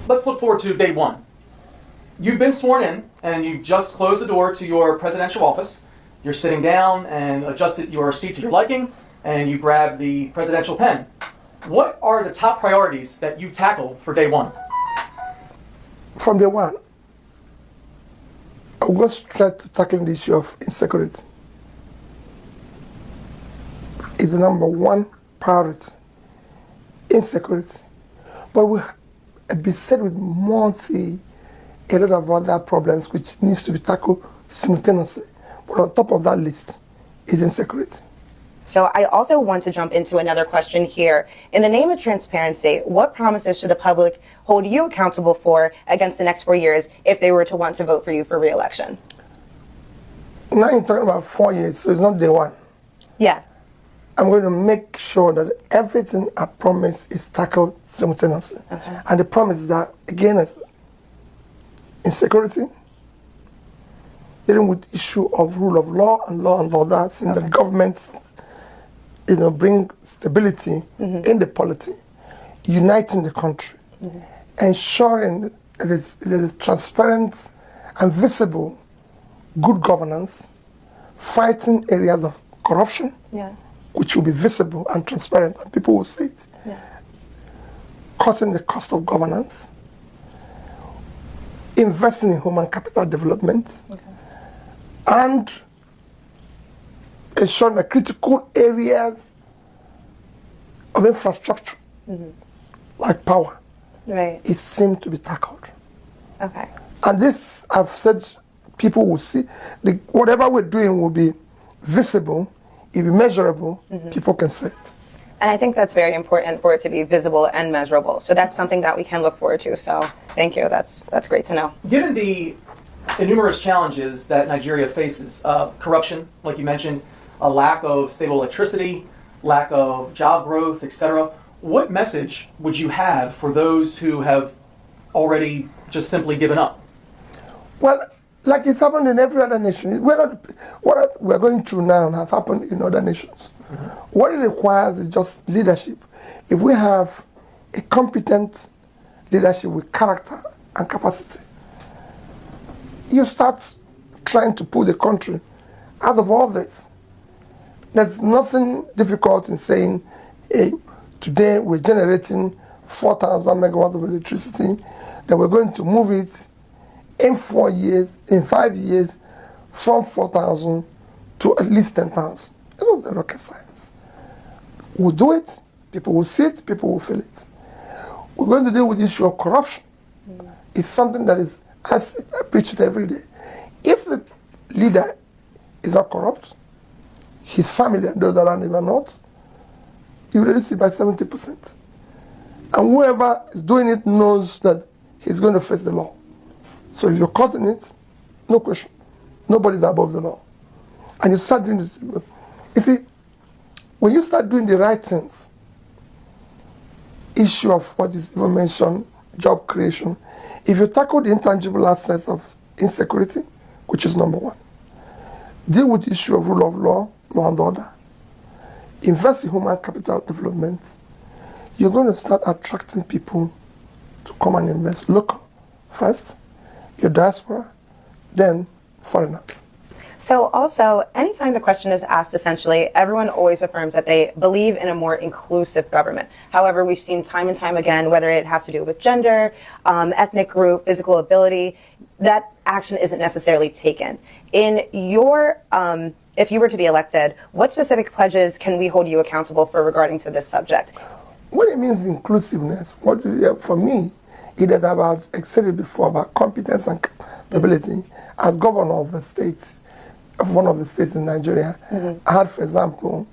let's look forward to day one. You've been sworn in, and you've just closed the door to your presidential office. You're sitting down and adjusted your seat to your liking, and you grab the presidential pen. What are the top priorities that you tackle for day one? From day one, I'll go straight to tackling the issue of insecurity. It's the number one priority, insecurity. But we be said with a lot of other problems which needs to be tackled simultaneously. But on top of that list is insecurity. So I also want to jump into another question here. In the name of transparency, what promises should the public hold you accountable for against the next 4 years if they were to want to vote for you for re-election? Now you're talking about 4 years, so it's not day one. Yeah. I'm going to make sure that everything I promise is tackled simultaneously. Okay. And the promise is that, again, is insecurity, dealing with the issue of rule of law and order, since the governments, bring stability in the polity, uniting the country, ensuring that there's transparent and visible good governance, fighting areas of corruption, which will be visible and transparent, and people will see it, cutting the cost of governance, investing in human capital development, and ensuring that critical areas of infrastructure, like power, is seen to be tackled. Okay. And this, I've said, people will see, whatever we're doing will be visible, it will be measurable, people can see it. And I think that's very important for it to be visible and measurable. So that's something that we can look forward to. So thank you. That's great to know. Given the numerous challenges that Nigeria faces, corruption, like you mentioned, a lack of stable electricity, lack of job growth, etc., what message would you have for those who have already just simply given up? Well, like it's happened in every other nation. What we're going through now have happened in other nations. What it requires is just leadership. If we have a competent leadership with character and capacity, you start trying to pull the country out of all this. There's nothing difficult in saying, hey, today we're generating 4,000 megawatts of electricity, that we're going to move it in 4 years, in 5 years, from 4,000 to at least 10,000. It was the rocket science. We'll do it, people will see it, people will feel it. We're going to deal with the issue of corruption. It's something that is, I preach it every day. If the leader is not corrupt, his family and those around him are not, you will reduce it by 70%. And whoever is doing it knows that he's going to face the law. So if you're caught in it, no question. Nobody's above the law. And you start doing this. You see, when you start doing the right things, issue of what is even mentioned, job creation, if you tackle the intangible assets of insecurity, which is number one, deal with the issue of rule of law, law and order, invest in human capital development, you're going to start attracting people to come and invest local first, your diaspora, then foreigners. So also, anytime the question is asked, essentially, everyone always affirms that they believe in a more inclusive government. However, we've seen time and time again, whether it has to do with gender, ethnic group, physical ability, that action isn't necessarily taken. In your, if you were to be elected, what specific pledges can we hold you accountable for regarding to this subject? What it means inclusiveness, for me, it is about, I said it before, about competence and capability. As governor of the state, of one of the states in Nigeria, I had, for example,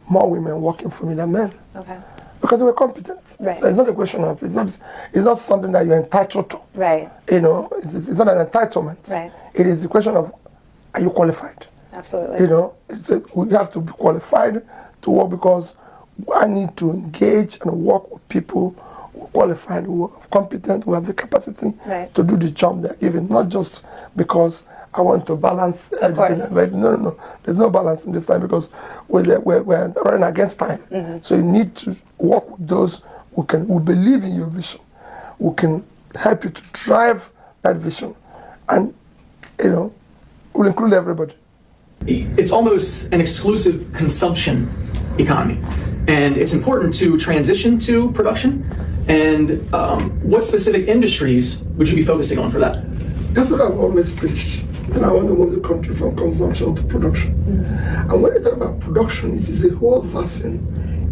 more women working for me than men. Okay. Because they were competent. Right. So it's not a question of, it's not something that you're entitled to. Right. You know, it's not an entitlement. Right. It is a question of, are you qualified? Absolutely. You know, we have to be qualified to work, because I need to engage and work with people who are qualified, who are competent, who have the capacity to do the job they're given, not just because I want to balance everything. Right? No. There's no balance in this time, because we're running against time. So you need to work with those who believe in your vision, who can help you to drive that vision, and will include everybody. It's almost an exclusive consumption economy, and it's important to transition to production. And what specific industries would you be focusing on for that? That's what I've always preached. And I want to move the country from consumption to production. And when you talk about production, it is a whole vast thing.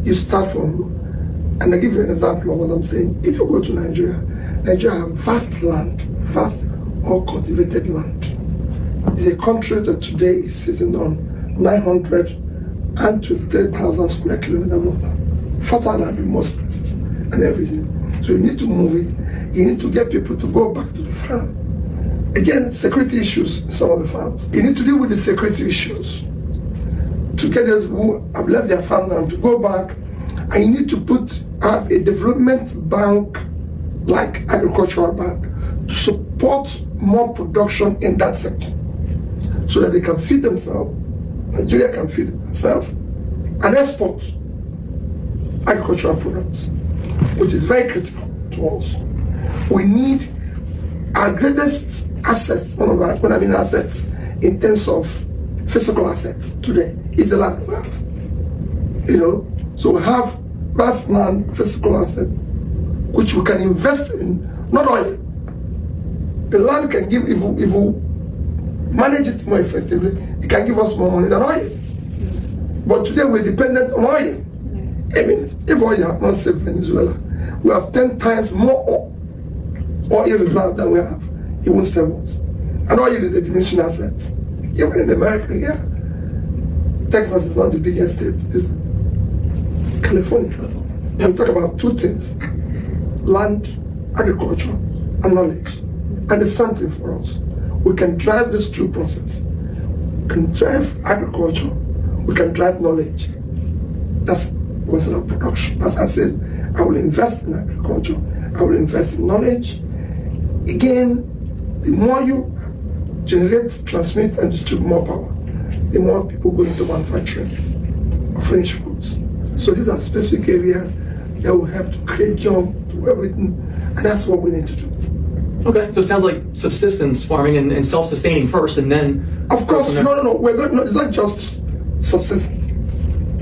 You start from, and I give you an example of what I'm saying. If you go to Nigeria, Nigeria has vast land, vast or cultivated land. It's a country that today is sitting on 900 and to 3,000 square kilometers of land. Fertile land in most places and everything. So you need to move it. You need to get people to go back to the farm. Again, security issues in some of the farms. You need to deal with the security issues to get those who have left their farmland to go back, and you need to have a development bank like agricultural bank to support more production in that sector so that they can feed themselves, Nigeria can feed itself, and export agricultural products, which is very critical to us. We need our greatest assets, when I mean assets, in terms of physical assets today, is the land we have. So we have vast land, physical assets, which we can invest in, not oil. The land can give, if we manage it more effectively, it can give us more money than oil. But today we're dependent on oil. I mean, if oil has not saved Venezuela, we have 10 times more oil reserve than we have. It won't save us. And oil is a diminishing asset. Even in America, yeah. Texas is not the biggest state, it's California. We talk about two things: land, agriculture, and knowledge. And it's something for us. We can drive this through process. We can drive agriculture, we can drive knowledge. That's what's in production. As I said, I will invest in agriculture, I will invest in knowledge. Again, the more you generate, transmit, and distribute more power, the more people go into manufacturing of finished goods. So these are specific areas that will help to create jobs, to everything, and that's what we need to do. Okay, so it sounds like subsistence farming and self-sustaining first, and then... Of course, no. It's not just subsistence.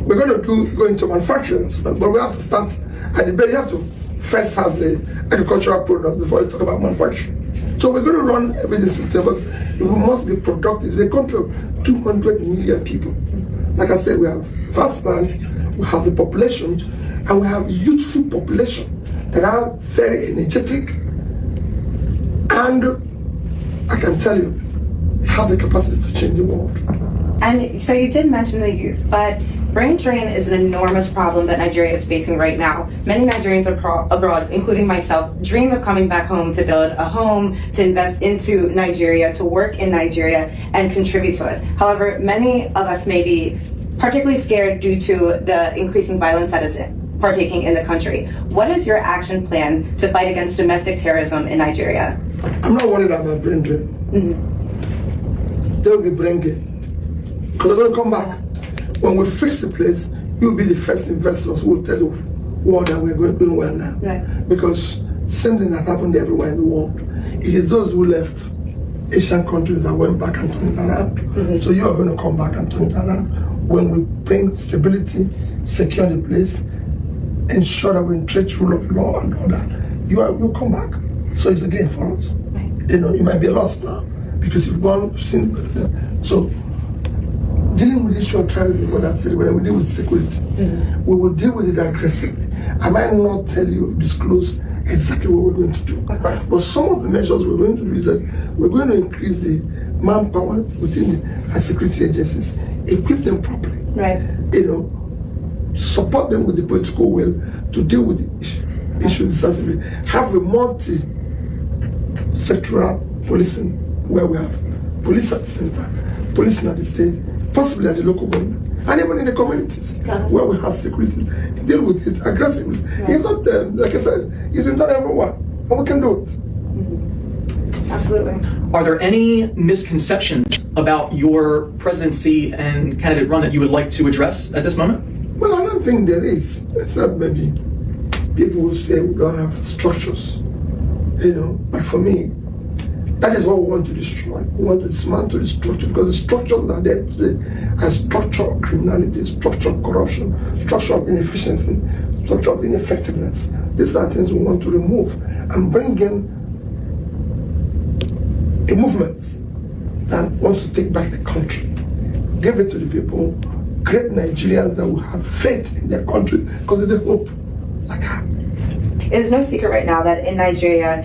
We're going to go into manufacturing, but we have to start at the base. You have to first have the agricultural products before you talk about manufacturing. So we're going to run everything system, but we must be productive. It's a country of 200 million people. Like I said, we have vast land, we have the population, and we have youthful population that are very energetic, and I can tell you, have the capacity to change the world. And so you did mention the youth, but brain drain is an enormous problem that Nigeria is facing right now. Many Nigerians abroad, including myself, dream of coming back home to build a home, to invest into Nigeria, to work in Nigeria, and contribute to it. However, many of us may be particularly scared due to the increasing violence that is partaking in the country. What is your action plan to fight against domestic terrorism in Nigeria? I'm not worried about brain drain. They'll be brain gain, because they're going to come back. When we fix the place, you'll be the first investors who will tell the world that we're doing well now. Right. Because same thing that happened everywhere in the world. It is those who left Asian countries that went back and turned it around. So you are going to come back and turn it around. When we bring stability, secure the place, ensure that we entreat rule of law and order, you'll come back. So it's a gain for us. Right. It might be a loss now because you've gone seen. So dealing with issue of terrorism, what I said, when we deal with security, we will deal with it aggressively. I might not tell you, disclose exactly what we're going to do. Of course. But some of the measures we're going to do is that we're going to increase the manpower within our security agencies, equip them properly. Right. Support them with the political will to deal with the issues decisively. Have a multi-sectoral policing where we have police at the center, policing at the state, possibly at the local government, and even in the communities where we have security. Deal with it aggressively. Right. It's not, like I said, it's been done everywhere, and we can do it. Absolutely. Are there any misconceptions about your presidency and candidate run that you would like to address at this moment? Well, I don't think there is, except maybe people will say we don't have structures. But for me, that is what we want to destroy. We want to dismantle the structure, because the structures that are there today are structure of criminality, structure of corruption, structure of inefficiency, structure of ineffectiveness. These are things we want to remove and bring in a movement that wants to take back the country, give it to the people, great Nigerians that will have faith in their country because they hope like her. It is no secret right now that in Nigeria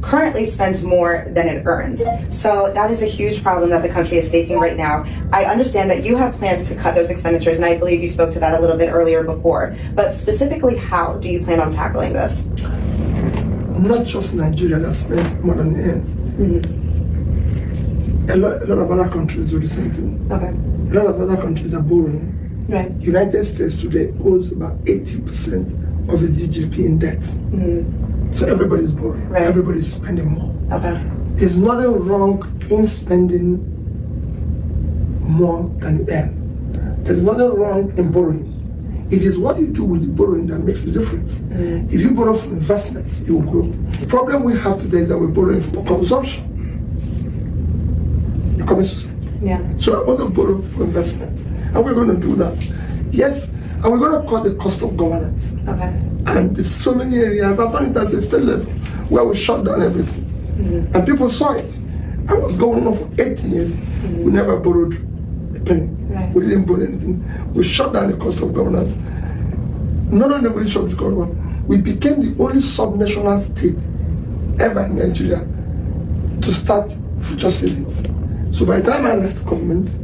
currently spends more than it earns. So that is a huge problem that the country is facing right now. I understand that you have plans to cut those expenditures, and I believe you spoke to that a little bit earlier before. But specifically, how do you plan on tackling this? Not just Nigeria that spends more than it earns. A lot of other countries do the same thing. Okay. A lot of other countries are borrowing. Right. United States today owes about 80% of its GDP in debt. So everybody's borrowing. Right. Everybody's spending more. Okay. There's nothing wrong in spending more than you earn. There's nothing wrong in borrowing. It is what you do with the borrowing that makes the difference. If you borrow for investment, you will grow. The problem we have today is that we're borrowing for consumption. You're coming to say. Yeah. So I want to borrow for investment. And we're going to do that. Yes, and we're going to cut the cost of governance. Okay. And there's so many areas, I've done it at the state level, where we shut down everything. And people saw it. I was governor for 8 years. We never borrowed a penny. Right. We didn't borrow anything. We shut down the cost of governance. Not only did we shut the government, we became the only subnational state ever in Nigeria to start future savings. So by the time I left government,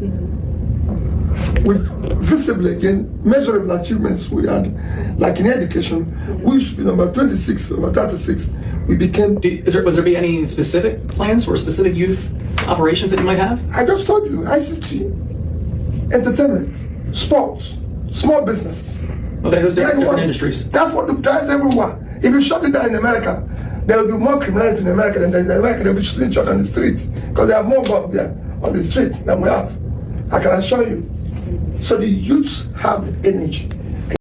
with visible again, measurable achievements we had, like in education, we used to be number 26 over 36. We became. Was there be any specific plans for specific youth operations that you might have? I just told you, ICT, entertainment, sports, small businesses. Okay, those different industries. That's what drives everyone. If you shut it down in America, there will be more criminality in America than there is in America. They'll be shooting each other on the street because there are more guns there on the street than we have. I can assure you. So the youths have the energy.